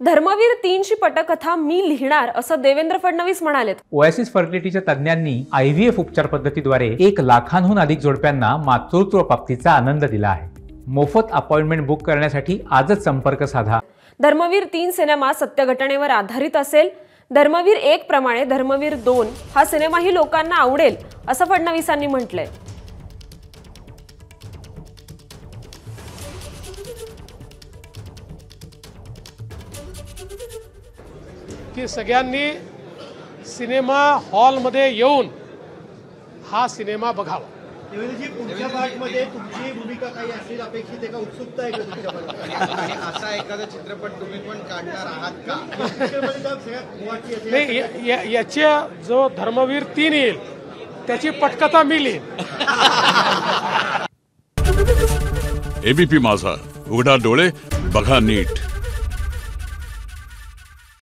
धर्मवीर 3ची पटकथा मी लिहिणार असं देवेंद्र फडणवीस म्हणालेत। ओएसिस फर्टिलिटीच्या तज्ञांनी IVF उपचार पद्धतीद्वारे 1 लाखांहून अधिक जोडप्यांना मातृत्व प्राप्तीचा आनंद दिला आहे। मोफत अपॉइंटमेंट बुक करण्यासाठी आजच संपर्क साधा। धर्मवीर 3 सिनेमा सत्य घटनेवर आधारित असेल। धर्मवीर 1 प्रमाणे धर्मवीर 2 हा सिनेमाही लोकांना आवडेल असं फडणवीसांनी म्हटलंय। की सगळ्यांनी सिनेमा हॉलमध्ये येऊन हा सिनेमा बघावा। देवेंद्रजी, पुढच्या पार्टमध्ये तुमची भूमिका काही असेल अपेक्षित आहे का? उत्सुकता आहे का तुमच्या पार्टमध्ये? आणि असा एखादा चित्रपट तुम्ही पण काढणार आहात का? नाही, याच्या जो धर्मवीर 3 येईल त्याची पटकथा मी लिहीन। ABP माझा, उघडा डोळे बघा नीट।